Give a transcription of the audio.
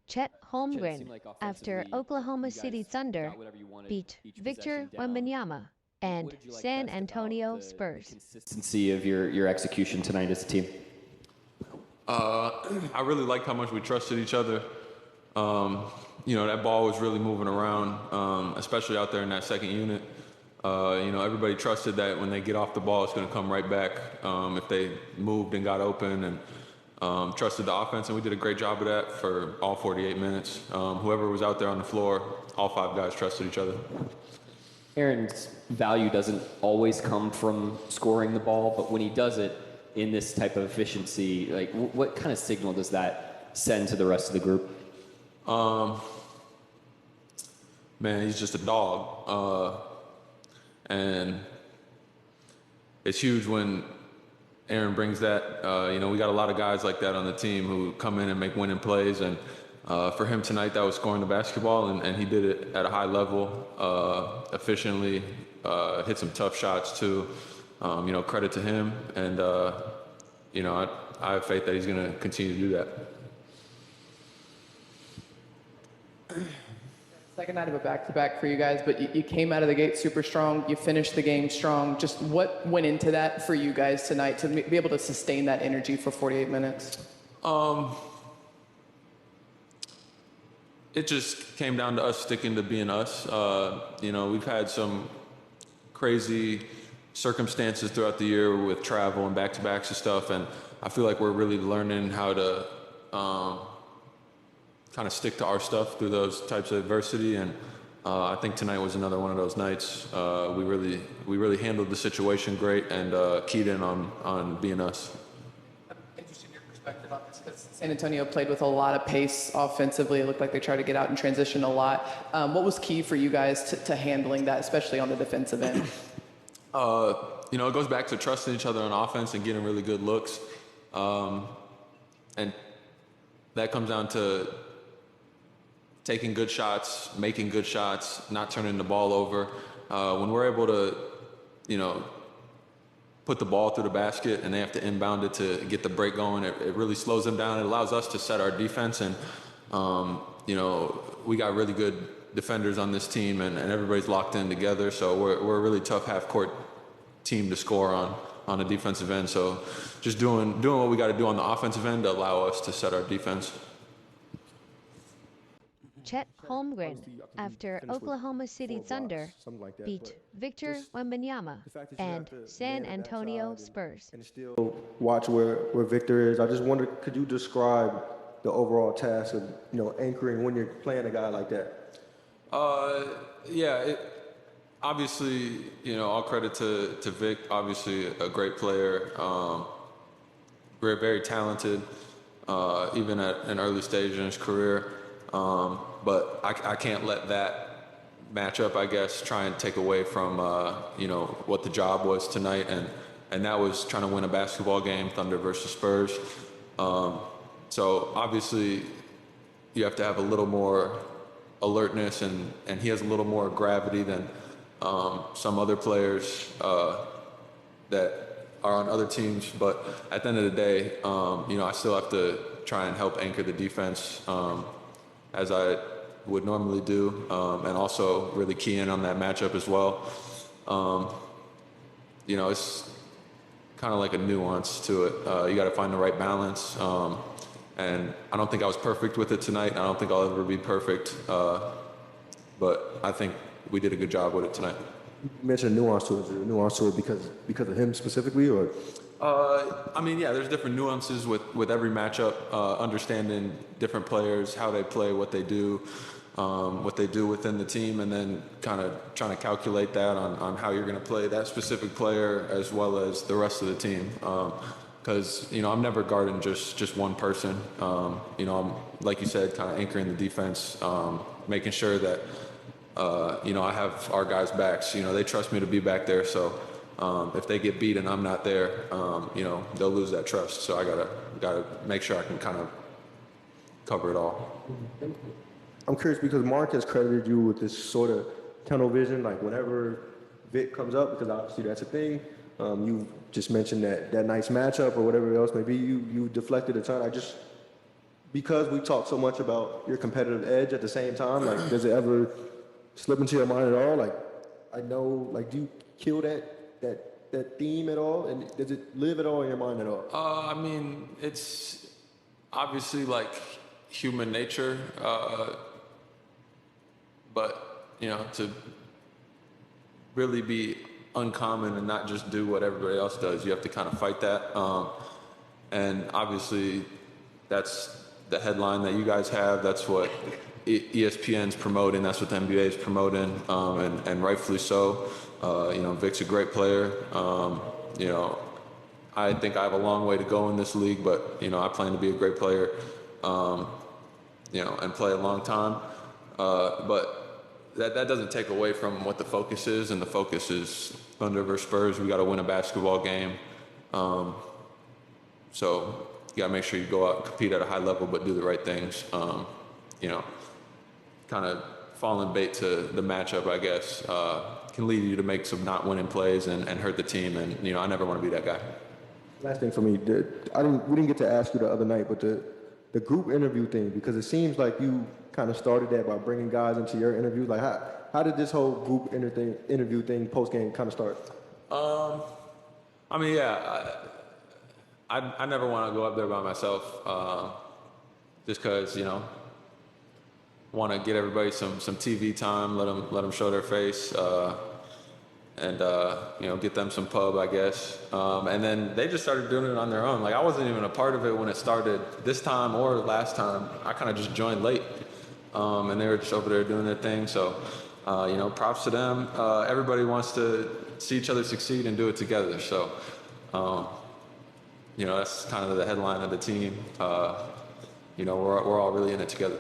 Chet Chet, it seemed Holmgren, like after offensively Oklahoma you City guys Thunder got whatever you wanted beat each Victor possession down. Wembanyama What and did you like San best about Antonio the Spurs. consistency of your execution tonight as a team? I really liked how much we trusted each other. That ball was really moving around, especially out there in that second unit. Everybody trusted that when they get off the ball, it's going to come right back if they moved and got open, and trusted the offense, and we did a great job of that for all 48 minutes. Whoever was out there on the floor, all five guys trusted each other. Aaron's value doesn't always come from scoring the ball, but when he does it in this type of efficiency, like what kind of signal does that send to the rest of the group? Man, he's just a dog. And it's huge when Aaron brings that. We got a lot of guys like that on the team who come in and make winning plays. And for him tonight, that was scoring the basketball, and he did it at a high level, efficiently, hit some tough shots too. Credit to him. And, I have faith that he's going to continue to do that. Second night of a back-to-back for you guys, but you came out of the gate super strong. You finished the game strong. Just what went into that for you guys tonight to be able to sustain that energy for 48 minutes? It just came down to us sticking to being us. We've had some crazy circumstances throughout the year with travel and back-to-backs and stuff, and I feel like we're really learning how to kind of stick to our stuff through those types of adversity, and I think tonight was another one of those nights. We really handled the situation great and keyed in on being us. I'm interested in your perspective on this because San Antonio played with a lot of pace offensively. It looked like they tried to get out and transition a lot. What was key for you guys to handling that, especially on the defensive end? It goes back to trusting each other on offense and getting really good looks, and that comes down to taking good shots, making good shots, not turning the ball over. When we're able to, put the ball through the basket and they have to inbound it to get the break going, it really slows them down. It allows us to set our defense, and, we got really good defenders on this team, and everybody's locked in together. So we're a really tough half-court team to score on the defensive end. So just doing what we got to do on the offensive end to allow us to set our defense. Chet Holmgren, after Oklahoma City Thunder beat Victor Wembanyama and San Antonio Spurs. And still watch where Victor is. I just wonder, could you describe the overall task of anchoring when you're playing a guy like that? Obviously, all credit to Vic. Obviously, a great player. Very talented, even at an early stage in his career. But I can't let that matchup, I guess, try and take away from what the job was tonight, and that was trying to win a basketball game, Thunder versus Spurs. So obviously, you have to have a little more alertness, and he has a little more gravity than some other players that are on other teams. But at the end of the day, I still have to try and help anchor the defense as I would normally do, and also really key in on that matchup as well. It's kind of like a nuance to it. You got to find the right balance. And I don't think I was perfect with it tonight. I don't think I'll ever be perfect. But I think we did a good job with it tonight. You mentioned nuance to it. Is there a nuance to it because of him specifically, or? There's different nuances with every matchup, understanding different players, how they play, what they do within the team, and then kind of trying to calculate that on how you're going to play that specific player as well as the rest of the team. Because, I'm never guarding just one person. I'm, like you said, kind of anchoring the defense, making sure that, I have our guys' backs. They trust me to be back there, so if they get beat and I'm not there, they'll lose that trust. So I gotta make sure I can kind of cover it all. I'm curious because Mark has credited you with this sort of tunnel vision, like whenever Vic comes up, because obviously that's a thing. You just mentioned that nice matchup or whatever else maybe you deflected a ton. I just because we talk so much about your competitive edge at the same time, like, does it ever slip into your mind at all? Like, I know, like, do you kill that theme at all? And does it live at all in your mind at all? I mean, it's obviously like human nature, but, you know, to really be uncommon and not just do what everybody else does, you have to kind of fight that. And obviously, that's the headline that you guys have. That's what ESPN's promoting. That's what the NBA is promoting, and rightfully so. You know, Vic's a great player. You know, I think I have a long way to go in this league, but, you know, I plan to be a great player, you know, and play a long time. But that doesn't take away from what the focus is, and the focus is Thunder versus Spurs. We got to win a basketball game. So you got to make sure you go out and compete at a high level, but do the right things. You know, kind of falling bait to the matchup, I guess, can lead you to make some not winning plays and hurt the team. And, you know, I never want to be that guy. Last thing for me, we didn't get to ask you the other night, but the group interview thing, because it seems like you kind of started that by bringing guys into your interviews. Like, how did this whole group interview thing post-game kind of start? I mean, yeah, I never want to go up there by myself, just because, you know, want to get everybody some TV time, let them show their face, and you know, get them some pub, I guess. And then they just started doing it on their own. Like, I wasn't even a part of it when it started this time or last time. I kind of just joined late, and they were just over there doing their thing. So, you know, props to them. Everybody wants to see each other succeed and do it together. So, you know, that's kind of the headline of the team. You know, we're all really in it together.